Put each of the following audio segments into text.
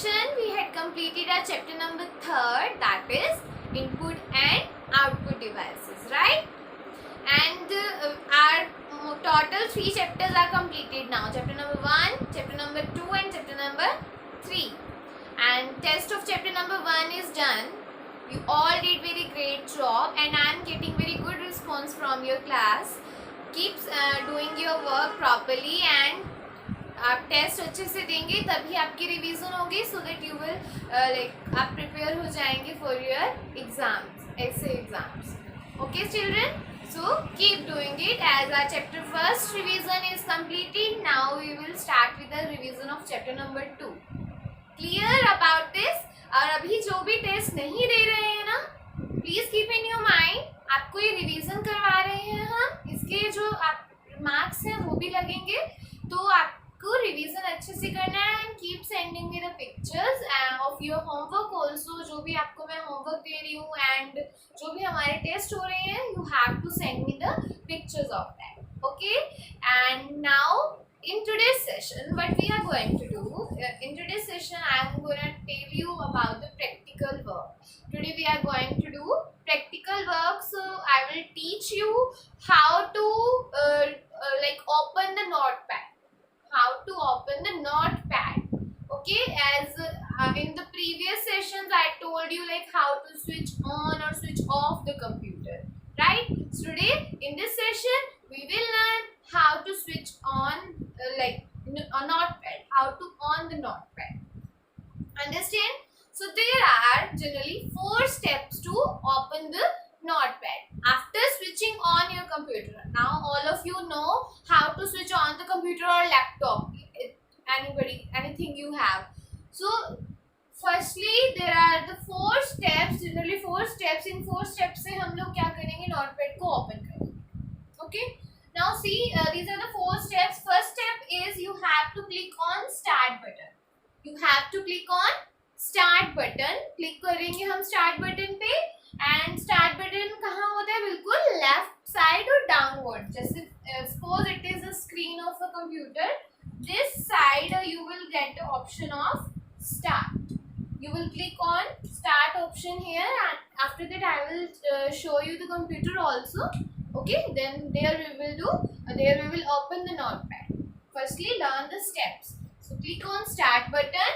session we had completed our chapter number 3, that is input and output devices, right? And our total 3 chapters are completed now. Chapter number 1, chapter number 2 and chapter number 3. And test of chapter number 1 is done. You all did very great job and I am getting very good response from your class. Keep doing your work properly and आप test अच्छे से देंगे तभी आपकी revision होगी so that you will like आप prepare हो जाएंगे फॉर योर एग्जाम्स ऐसे exams. Okay children, so keep doing it as our chapter first revision is completed. Now we will start with the revision of chapter number 2. Clear about this? और अभी जो भी test नहीं दे रहे हैं ना, please keep in your mind, आपको ये रिवीजन करवा रहे हैं हम, इसके जो आप मार्क्स हैं वो भी लगेंगे, तो आपको रिवीजन अच्छे से करना है. And keep sending me the pictures of your homework also. जो भी आपको मैं होमवर्क दे रही हूँ एंड जो भी हमारे टेस्ट हो रहे हैं, you have to send me the pictures of that. Okay, and now in today's session what we are going to do, in today's session I am going to tell you about the practical work. Today we are going to do practical work, so I will teach you how to like open the notepad, how to open the notepad. Okay, as in the previous sessions I told you like how to switch on or switch off the computer, right? So today in this session we will learn how to switch on like a notepad, how to on the notepad. Understand? So there are generally 4 steps to open the notepad after switching on your computer. Now all of you know how to switch on the computer or laptop, anybody, anything you have. So firstly there are the 4 steps, generally 4 steps. In 4 steps से हम लोग क्या करेंगे, notepad को open करेंगे. Okay, now see, these are the 4 steps. First step is you have to click on start button. You have to click on start button. Click करेंगे हम start button पे, and start button कहाँ होता है, बिल्कुल left side और downward. जैसे suppose it is a screen of a computer, this side you will get the option of start. You will click on start option here, and after that I will show you the computer also. Okay, then there we will do, there we will open the notepad. Firstly learn the steps. So click on start button,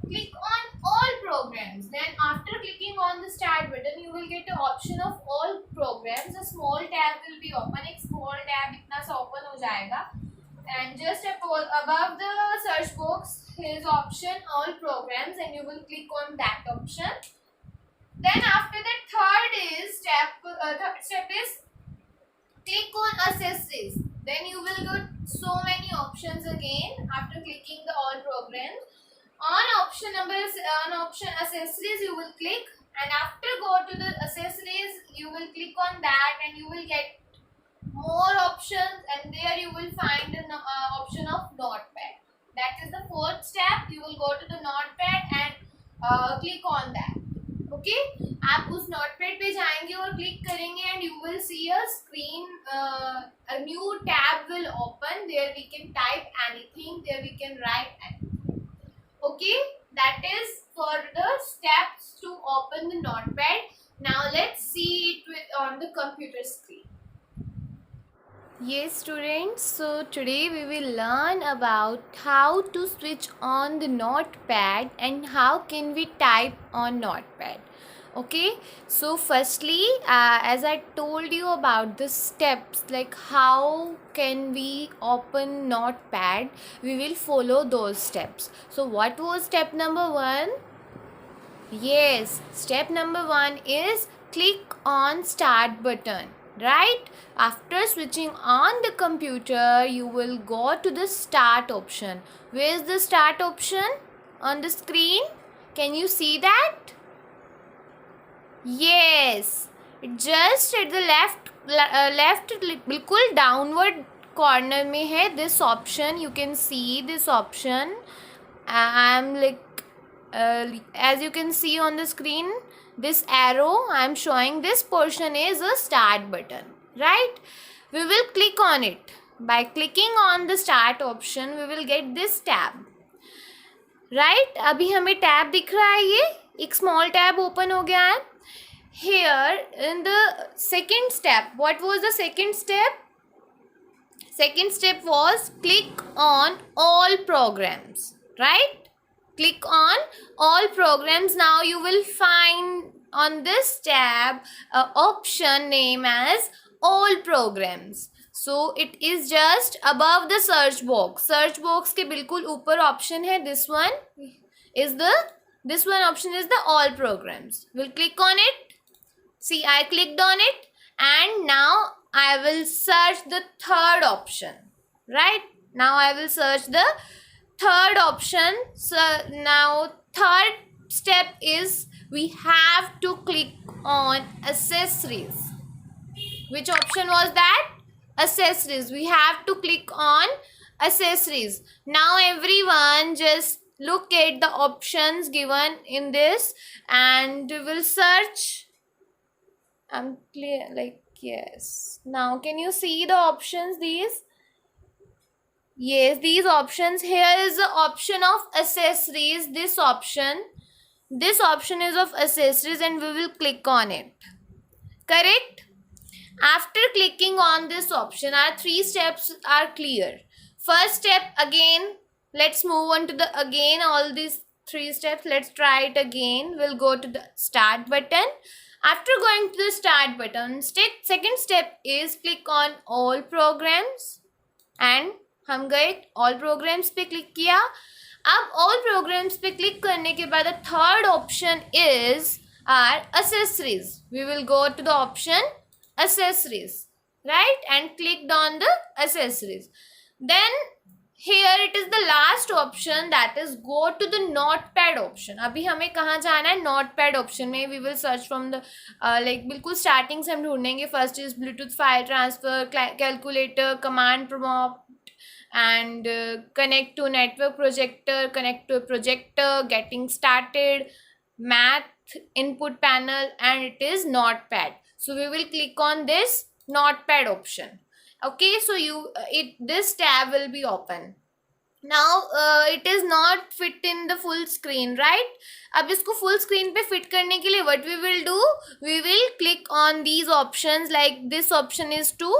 click on all programs, then after clicking on the start button you will get the option of all programs. A small tab will be open, एक small tab इतना सा open हो जाएगा, and just above the search box here is option all programs, and you will click on that option. Then after that third step is click on accessories. Then you will get so many options again after clicking the all programs. On option accessories you will click, and after go to the accessories you will click on that, and you will get more options, and there you will find an option of notepad. That is the 4th step. You will go to the notepad and click on that. Okay, आप उस notepad पे जाएंगे और click करेंगे, and you will see a screen, a new tab will open. There we can type anything, there we can write anything. Okay, that is for the steps to open the notepad. Now let's see it on the computer screen. Yes students, so today we will learn about how to switch on the notepad and how can we type on notepad. Okay, so firstly as I told you about the steps, like how can we open notepad, we will follow those steps. So what was step number 1? Yes, step number 1 is click on start button. Right, after switching on the computer you will go to the start option. Where is the start option on the screen? Can you see that? Yes, just at the left बिल्कुल downward corner में है this option. You can see this option. I am like as you can see on the screen, this arrow I am showing, this portion is a start button, right? We will click on it. By clicking on the start option we will get this tab. Right अभी हमें tab दिख रहा है, ये एक small tab open हो गया है. Here in the second step, what was the second step? Second step was click on all programs, right? Click on all programs. Now you will find on this tab a option named as all programs. So it is just above the search box. Search box के बिल्कुल ऊपर option है. This one is the, this one option is the all programs. We'll click on it. See, I clicked on it and now I will search the third option, right? Now I will search the third option. So now third step is we have to click on accessories. Which option was that? Accessories. We have to click on accessories. Now everyone just look at the options given in this and will search. I'm clear, like, yes. Now can you see the options, these? Yes, these options. Here is the option of accessories. This option is of accessories and we will click on it. Correct? After clicking on this option, our 3 steps are clear. First step, again, let's move on to the, again, all these 3 steps. Let's try it again. We'll go to the start button. After going to the start button, second step is click on all programs and हम गए all programs पे click किया. अब all programs पे click करने के बाद the third option is our accessories. We will go to the option accessories, right, and clicked on the accessories. Then here it is the last option, that is go to the notepad option. अभी हमें कहाँ जाना है? notepad option में. We will search from the like बिल्कुल starting से हम ढूंढेंगे. First is Bluetooth file transfer, calculator, command prompt, and connect to network projector, connect to a projector, getting started, math input panel, and it is notepad. So we will click on this notepad option. Okay, so this tab will be open. Now it is not fit in the full screen, right? अब इसको full screen पे fit करने के लिए what we will do? We will click on these options. Like this option is to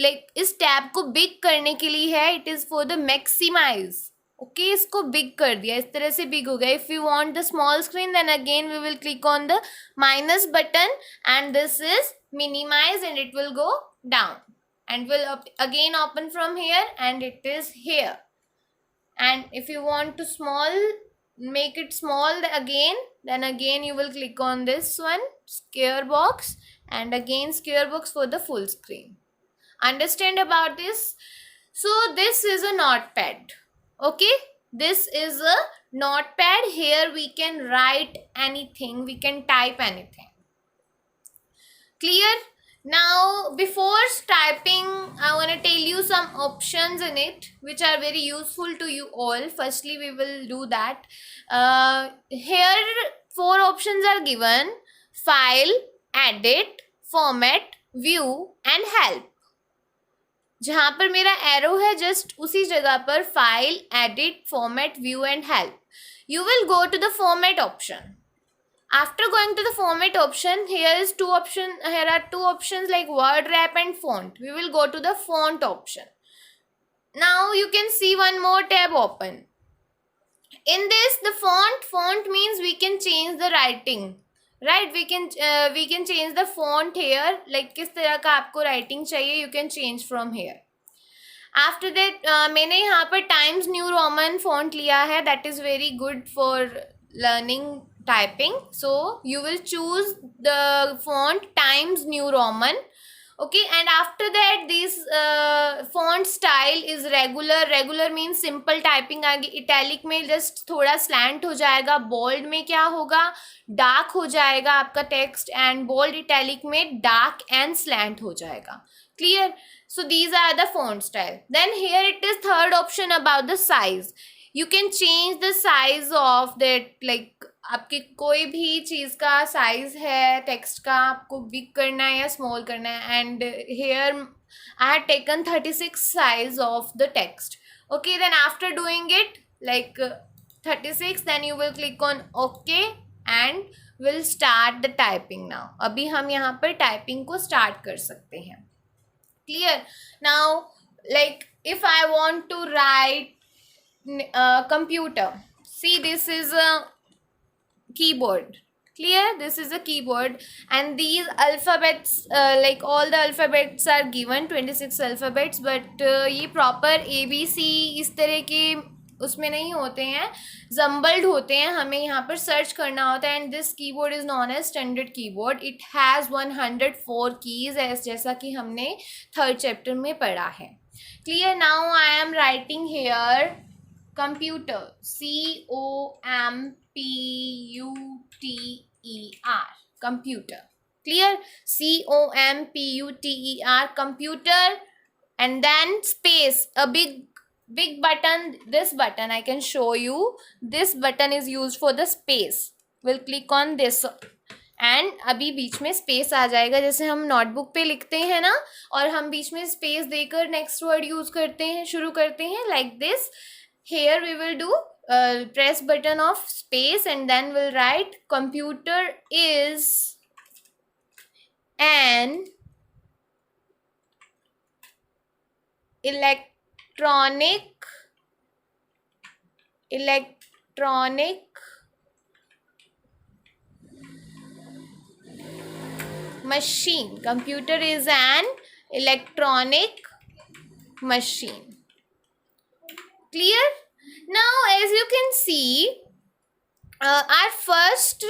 like इस tab को big करने के लिए है. It is for the maximize. Okay, इसको big कर दिया, इस तरह से big हो गया. If you want the small screen, then again we will click on the minus button and this is minimize and it will go down and will again open from here and it is here. And if you want to make it small again, then again you will click on this one, square box, and again square box for the full screen. Understand about this? So this is a notepad. Okay, this is a notepad. Here we can write anything, we can type anything. Clear? Now before typing, I want to tell you some options in it which are very useful to you all. Firstly, we will do that. Here 4 options are given: file, edit, format, view and help. जहाँ पर मेरा arrow है just उसी जगह पर file, edit, format, view and help. You will go to the format option. After going to the format option, here are two options like word wrap and font. We will go to the font option. Now you can see one more tab open. In this, the font means we can change the writing, right? We can change the font here, like किस तरह का आपको writing चाहिए, you can change from here. After that, मैंने यहाँ पर Times New Roman font लिया है. That is very good for learning typing. So you will choose the font Times New Roman. Okay, and after that this font style is regular means simple typing. आगे italic में just थोड़ा slant हो जाएगा. bold में क्या होगा, dark हो जाएगा आपका text, and bold italic में dark and slant हो जाएगा. Clear? So these are the font style. Then here it is third option about the size. You can change the size of that, like आपके कोई भी चीज़ का size है text का, आपको बिग करना है या स्मॉल करना है. And here I had taken 36 size of the text. Okay, then after doing it, like 36, then you will click on OK and will start the typing now. अभी हम यहाँ पर टाइपिंग को स्टार्ट कर सकते हैं. Clear? Now, like if I want to write computer, see this is a keyboard. Clear? This is a keyboard and these alphabets, like all the alphabets are given 26 alphabets, but ये proper ABC इस तरह के उसमें नहीं होते हैं, jumbled होते हैं. हमें यहाँ पर सर्च करना होता है. And this keyboard is known as standard keyboard. It has 104 keys, जैसा कि हमने थर्ड चैप्टर में पढ़ा है. Clear? Now I am writing here computer, COMPUTER, computer. Clear? COMPUTER, computer, and then space, a big button. This button I can show you. This button is used for the space. We'll click on this and अभी बीच में space आ जाएगा, जैसे हम notebook पे लिखते हैं ना, और हम बीच में space देकर next word यूज करते हैं, शुरू करते हैं, like this. Here we will do press button of space and then we'll write computer is an electronic machine. Computer is an electronic machine. Clear? Now as you can see, our first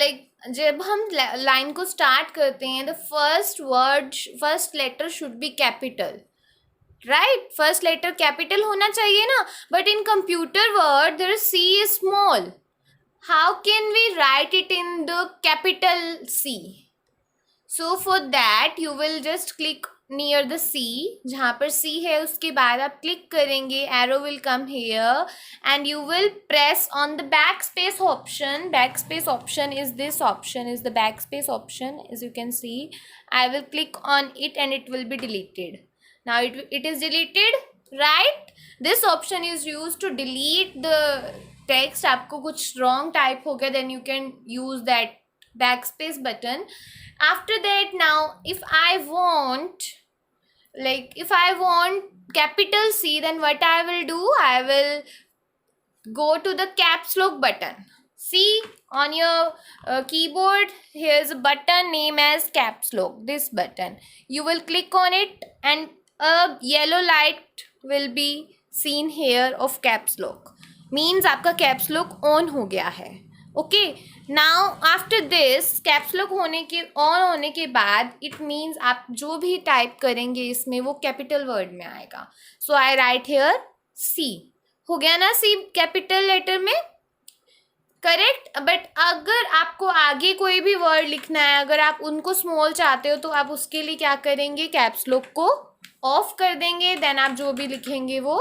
like जब हम line को start करते हैं, the first letter should be capital, right? First letter capital होना चाहिए ना. But in computer word there is C is small. How can we write it in the capital C? So for that you will just click near the C, जहाँ पर C है उसके बाद आप click करेंगे, arrow will come here and you will press on the backspace option. Backspace option is this option, is the backspace option. As you can see, I will click on it and it will be deleted. Now it is deleted, right? This option is used to delete the text. आपको कुछ wrong type हो गया, then you can use that backspace button. After that, now if I want capital C, then what I will do, I will go to the caps lock button. See on your keyboard, here's a button named as caps lock, this button. You will click on it and a yellow light will be seen here of caps lock. Means आपका caps lock on हो गया है. Okay, now after this caps lock on होने के बाद it means आप जो भी टाइप करेंगे इसमें वो कैपिटल वर्ड में आएगा. So I write here C. हो गया ना C कैपिटल लेटर में, करेक्ट. बट अगर आपको आगे कोई भी वर्ड लिखना है, अगर आप उनको स्मॉल चाहते हो तो आप उसके लिए क्या करेंगे, कैप्स लॉक को ऑफ कर देंगे. देन आप जो भी लिखेंगे वो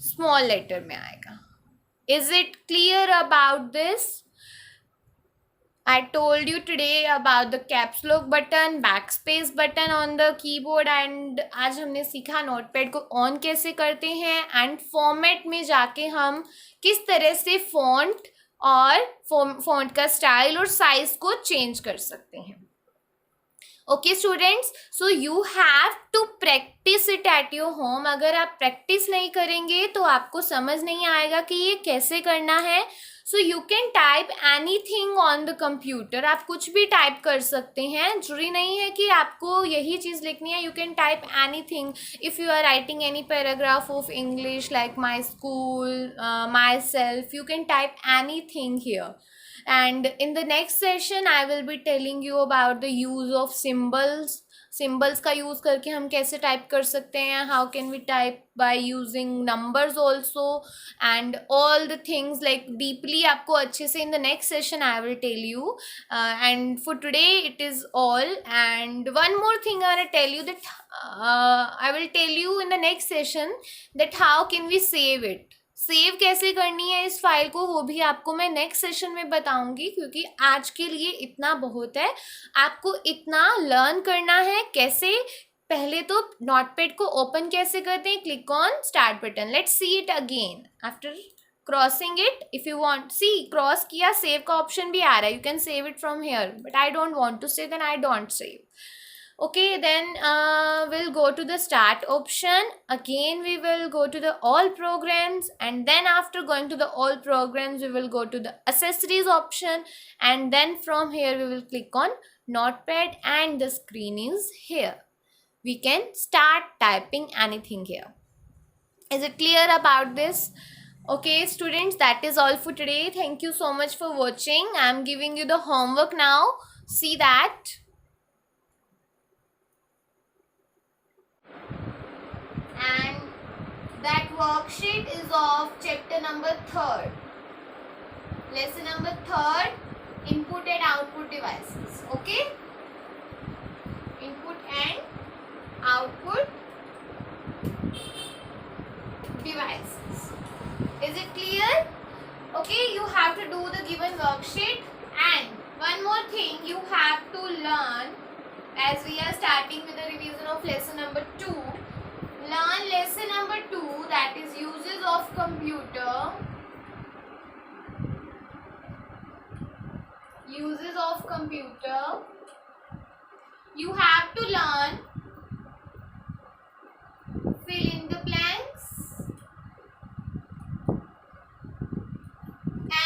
स्मॉल लेटर में आएगा. Is it clear about this? I told you today about the caps lock button, backspace button on the keyboard, and आज हमने सीखा नोटपैड को ऑन कैसे करते हैं एंड फॉर्मेट में जाके हम किस तरह से फॉन्ट और फॉन्ट का स्टाइल और साइज को चेंज कर सकते हैं. Okay students, so you have to practice it at your home. अगर आप प्रैक्टिस नहीं करेंगे तो आपको समझ नहीं आएगा कि ये कैसे करना है. So you can type anything on the computer. आप कुछ भी टाइप कर सकते हैं, जरूरी नहीं है कि आपको यही चीज़ लिखनी है. You can type anything. If you are writing any paragraph of English like my school, myself, you can type anything here. And in the next session I will be telling you about the use of symbols. Symbols का use करके हम कैसे type कर सकते हैं, how can we type by using numbers also, and all the things like deeply आपको अच्छे से in the next session I will tell you. And for today it is all. And one more thing I want to tell you, that I will tell you in the next session that how can we save it. Save कैसे करनी है इस file को, वो भी आपको मैं next session में बताऊंगी, क्योंकि आज के लिए इतना बहुत है. आपको इतना लर्न करना है कैसे. पहले तो नोटपैड को ओपन कैसे करते हैं, click on start button. Let's see it again after crossing it. If you want, see cross किया, save का option भी आ रहा है, you can save it from here, but I don't want to save, then I don't save. Okay, then we'll go to the start option. Again we will go to the all programs, and then after going to the all programs we will go to the accessories option, and then from here we will click on notepad, and the screen is here. We can start typing anything here. Is it clear about this? Okay students, that is all for today. Thank you so much for watching. I am giving you the homework now. See that. And that worksheet is of chapter number 3rd, lesson number 3rd, input and output devices. Okay, input and output devices. Is it clear? Okay, you have to do the given worksheet, and one more thing you have to learn, as we are starting with the revision of lesson number 2. Learn lesson number 2, that is uses of computer. Uses of computer. You have to learn fill in the blanks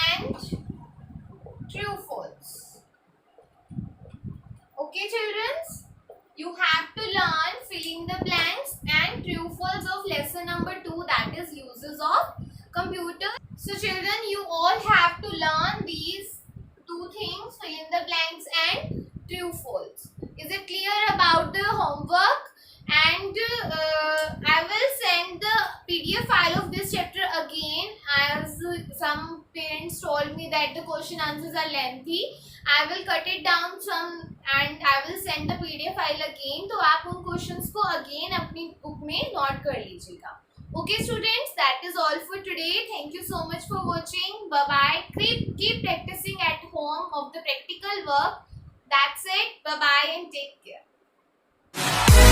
and true false. Okay children? You have to learn fill in the blanks and true false of lesson number 2, that is uses of computer. So children, you all have to learn these two things, fill in the blanks and true false. Is it clear about the homework? And I will send the PDF file of this chapter again, as some parents told me that the question answers are lengthy. I will cut it down some and I will send the PDF file again. तो आप उन questions को again अपनी book में note कर लीजिएगा. Okay students, that is all for today. Thank you so much for watching. Bye bye. Keep practicing at home of the practical work. That's it. Bye bye and take care.